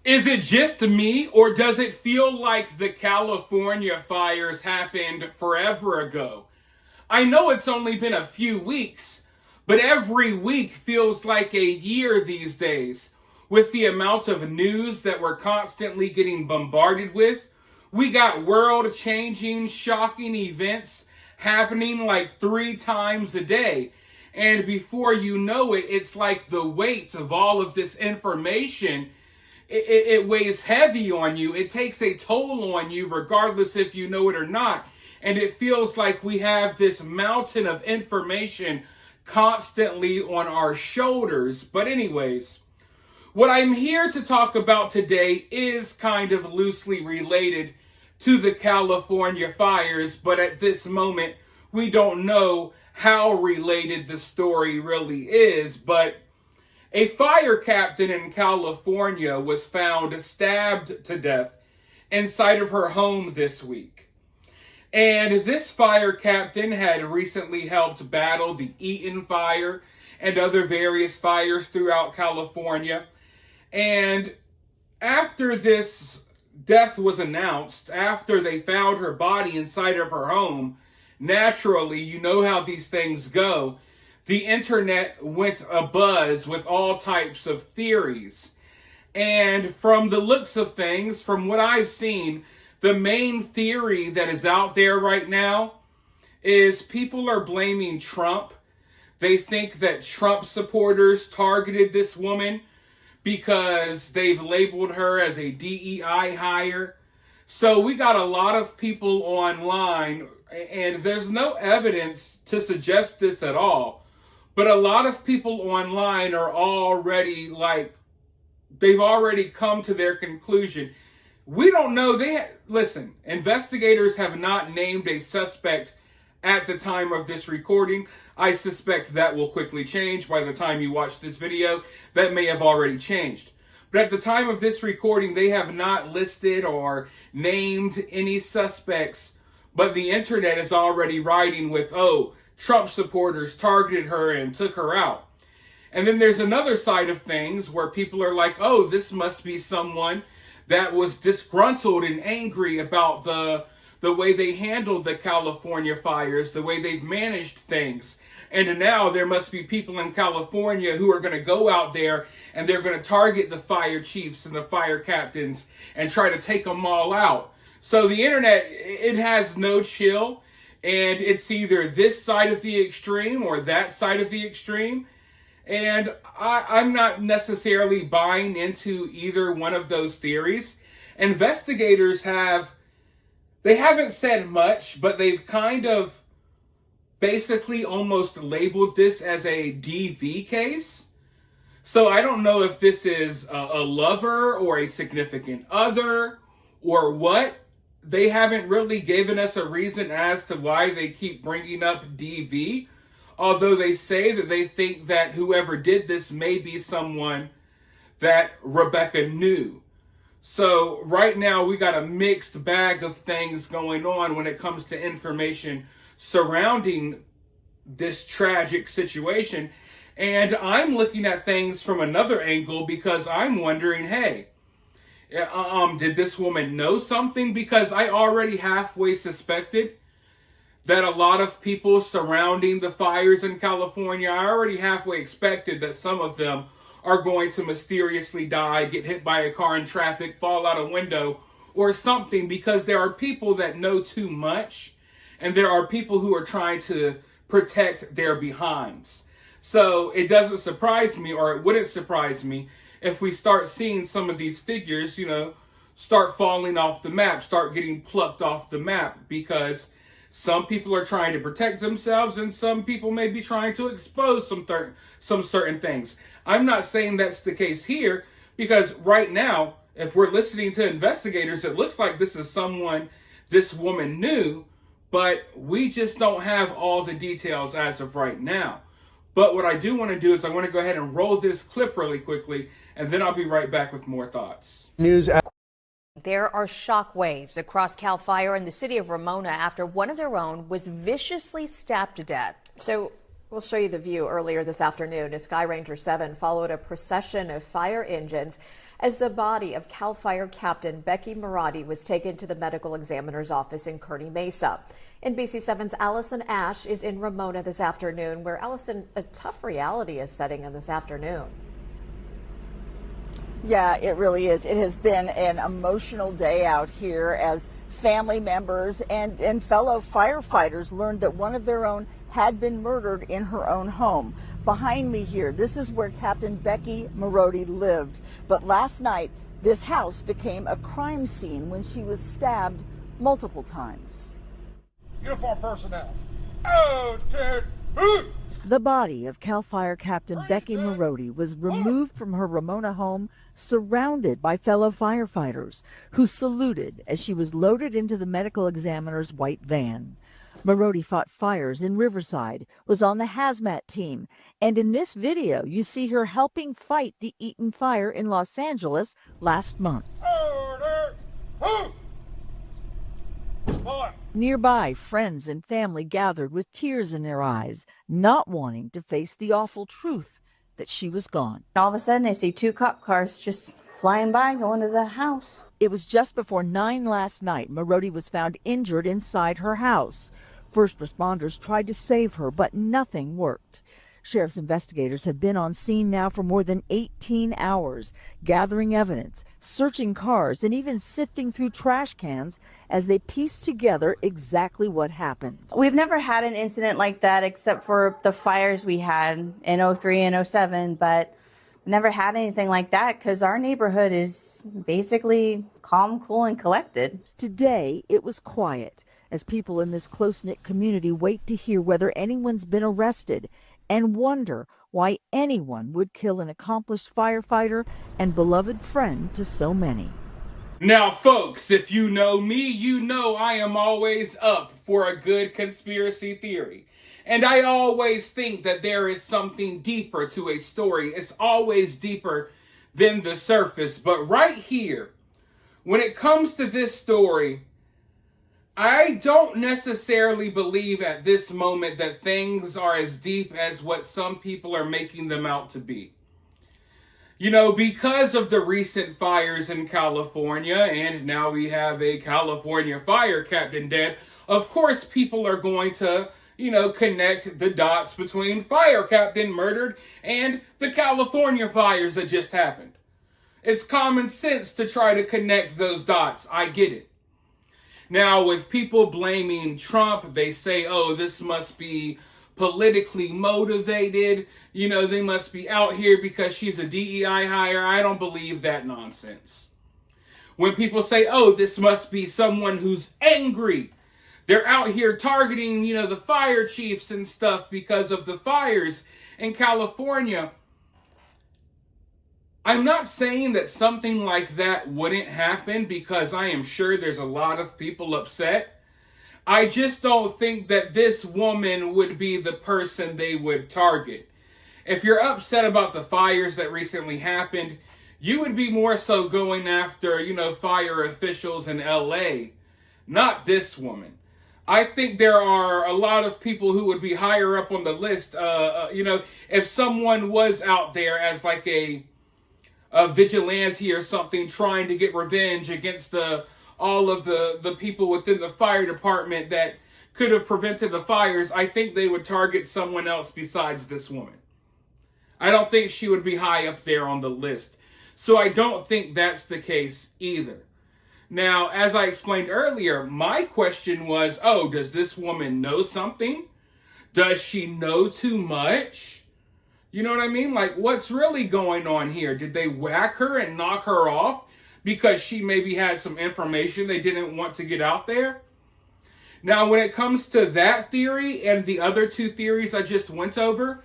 Is it just me, or does it feel like the California fires happened forever ago? I know it's only been a few weeks, but every week feels like a year these days. With the amount of news that we're constantly getting bombarded with, we got world-changing, shocking events happening like 3 times a day. And before you know it, it's like the weight of all of this information, it weighs heavy on you. It takes a toll on you, regardless if you know it or not. And it feels like we have this mountain of information constantly on our shoulders. But anyways, what I'm here to talk about today is kind of loosely related to the California fires, but at this moment, we don't know how related the story really is. But a fire captain in California was found stabbed to death inside of her home this week. And this fire captain had recently helped battle the Eaton fire and other various fires throughout California. And after this death was announced, after they found her body inside of her home, naturally, you know how these things go, the internet went abuzz with all types of theories. And from the looks of things, from what I've seen, the main theory that is out there right now is people are blaming Trump. They think that Trump supporters targeted this woman because they've labeled her as a DEI hire. So we got a lot of people online, and there's no evidence to suggest this at all, but a lot of people online are already they've already come to their conclusion. We don't know. Listen, investigators have not named a suspect at the time of this recording. I suspect that will quickly change by the time you watch this video. That may have already changed. But at the time of this recording, they have not listed or named any suspects. But the internet is already writing with, oh, Trump supporters targeted her and took her out. And then there's another side of things where people are like, oh, this must be someone that was disgruntled and angry about the way they handled the California fires, the way they've managed things. And now there must be people in California who are going to go out there and they're going to target the fire chiefs and the fire captains and try to take them all out. So the internet, it has no chill, and it's either this side of the extreme or that side of the extreme. And I'm not necessarily buying into either one of those theories. Investigators they haven't said much, but they've kind of basically almost labeled this as a DV case. So I don't know if this is a lover or a significant other or what. They haven't really given us a reason as to why they keep bringing up DV, although they say that they think that whoever did this may be someone that Rebecca knew. So right now we got a mixed bag of things going on when it comes to information surrounding this tragic situation. And I'm looking at things from another angle because I'm wondering, hey, did this woman know something? Because I already halfway suspected that a lot of people surrounding the fires in California, I already halfway expected that some of them are going to mysteriously die, get hit by a car in traffic, fall out a window, or something, because there are people that know too much, and there are people who are trying to protect their behinds. So it doesn't surprise me, or it wouldn't surprise me, if we start seeing some of these figures, start falling off the map, start getting plucked off the map, because some people are trying to protect themselves and some people may be trying to expose some certain things. I'm not saying that's the case here, because right now, if we're listening to investigators, it looks like this is someone this woman knew, but we just don't have all the details as of right now. But what I do want to do is I want to go ahead and roll this clip really quickly, and then I'll be right back with more thoughts. There are shock waves across Cal Fire in the city of Ramona after one of their own was viciously stabbed to death. So we'll show you the view earlier this afternoon as Sky Ranger 7 followed a procession of fire engines as the body of CAL FIRE Captain Becky Marotti was taken to the medical examiner's office in Kearney Mesa. NBC7's Allison Ash is in Ramona this afternoon, where, Allison, a tough reality is setting in this afternoon. Yeah, it really is. It has been an emotional day out here as family members and fellow firefighters learned that one of their own had been murdered in her own home. Behind me here, this is where Captain Becky Marotti lived. But last night, this house became a crime scene when she was stabbed multiple times. Uniform personnel. Oh, Ted, move! The body of CAL FIRE Captain Becky Marotti was removed from her Ramona home, surrounded by fellow firefighters who saluted as she was loaded into the medical examiner's white van. Marotti fought fires in Riverside, was on the hazmat team, and in this video you see her helping fight the Eaton fire in Los Angeles last month. Order! Move! Boy. Nearby, friends and family gathered with tears in their eyes, not wanting to face the awful truth that she was gone. All of a sudden, I see 2 cop cars just flying by, going to the house. It was just before 9 last night. Marotti was found injured inside her house. First responders tried to save her, but nothing worked. Sheriff's investigators have been on scene now for more than 18 hours, gathering evidence, searching cars, and even sifting through trash cans as they piece together exactly what happened. We've never had an incident like that except for the fires we had in 03 and 07, but never had anything like that because our neighborhood is basically calm, cool, and collected. Today, it was quiet as people in this close-knit community wait to hear whether anyone's been arrested and wonder why anyone would kill an accomplished firefighter and beloved friend to so many. Now, folks, if you know me, you know I am always up for a good conspiracy theory. And I always think that there is something deeper to a story. It's always deeper than the surface. But right here, when it comes to this story, I don't necessarily believe at this moment that things are as deep as what some people are making them out to be. You know, because of the recent fires in California, and now we have a California fire captain dead, of course people are going to, connect the dots between fire captain murdered and the California fires that just happened. It's common sense to try to connect those dots. I get it. Now, with people blaming Trump, they say, oh, this must be politically motivated. They must be out here because she's a DEI hire. I don't believe that nonsense. When people say, oh, this must be someone who's angry. They're out here targeting, the fire chiefs and stuff because of the fires in California. I'm not saying that something like that wouldn't happen because I am sure there's a lot of people upset. I just don't think that this woman would be the person they would target. If you're upset about the fires that recently happened, you would be more so going after, fire officials in LA, not this woman. I think there are a lot of people who would be higher up on the list, if someone was out there as like a vigilante or something trying to get revenge against all of the people within the fire department that could have prevented the fires, I think they would target someone else besides this woman. I don't think she would be high up there on the list. So I don't think that's the case either. Now, as I explained earlier, my question was, does this woman know something? Does she know too much? You know what I mean? Like, what's really going on here? Did they whack her and knock her off because she maybe had some information they didn't want to get out there? Now, when it comes to that theory and the other 2 theories I just went over,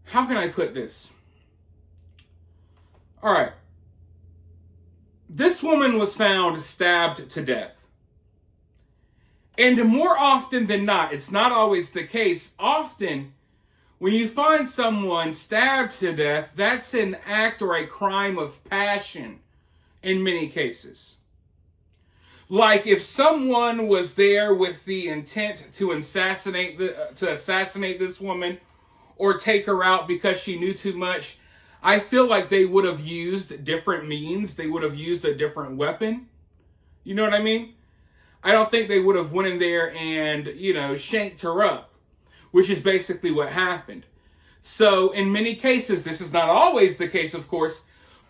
how can I put this? All right. This woman was found stabbed to death. And more often than not, it's not always the case, often when you find someone stabbed to death, that's an act or a crime of passion in many cases. Like if someone was there with the intent to assassinate this woman or take her out because she knew too much, I feel like they would have used different means. They would have used a different weapon. You know what I mean? I don't think they would have went in there and, shanked her up, which is basically what happened. So in many cases, this is not always the case, of course,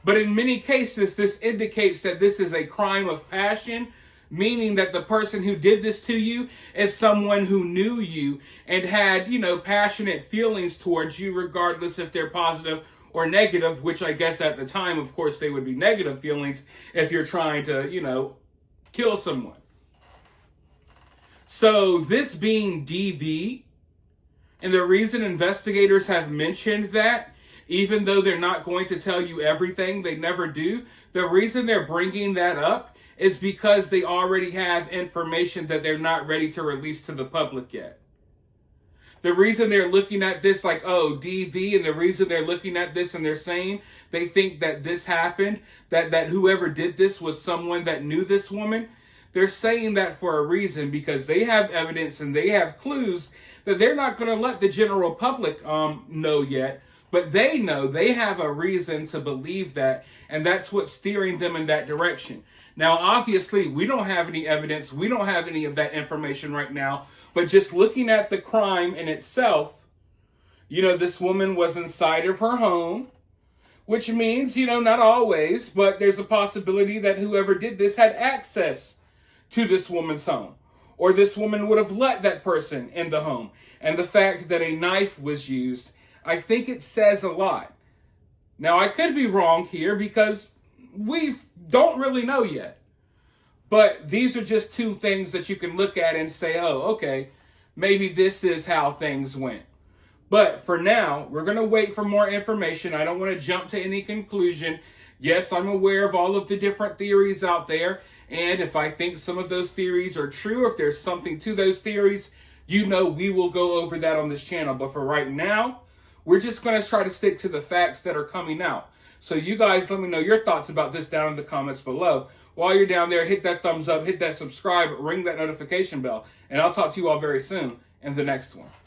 but in many cases, this indicates that this is a crime of passion, meaning that the person who did this to you is someone who knew you and had, passionate feelings towards you, regardless if they're positive or negative, which I guess at the time, of course, they would be negative feelings if you're trying to, kill someone. So this being DV, and the reason investigators have mentioned that, even though they're not going to tell you everything, they never do, the reason they're bringing that up is because they already have information that they're not ready to release to the public yet. The reason they're looking at this like, oh, DV, and the reason they're looking at this and they're saying they think that this happened, that whoever did this was someone that knew this woman, they're saying that for a reason, because they have evidence and they have clues that they're not going to let the general public know yet, but they know, they have a reason to believe that, and that's what's steering them in that direction. Now, obviously, we don't have any evidence, we don't have any of that information right now, but just looking at the crime in itself, this woman was inside of her home, which means, not always, but there's a possibility that whoever did this had access to this woman's home, or this woman would have let that person in the home. And the fact that a knife was used, I think it says a lot. Now, I could be wrong here because we don't really know yet. But these are just two things that you can look at and say, oh, okay, maybe this is how things went. But for now, we're going to wait for more information. I don't want to jump to any conclusion. Yes, I'm aware of all of the different theories out there. And if I think some of those theories are true, if there's something to those theories, we will go over that on this channel. But for right now, we're just going to try to stick to the facts that are coming out. So you guys let me know your thoughts about this down in the comments below. While you're down there, hit that thumbs up, hit that subscribe, ring that notification bell. And I'll talk to you all very soon in the next one.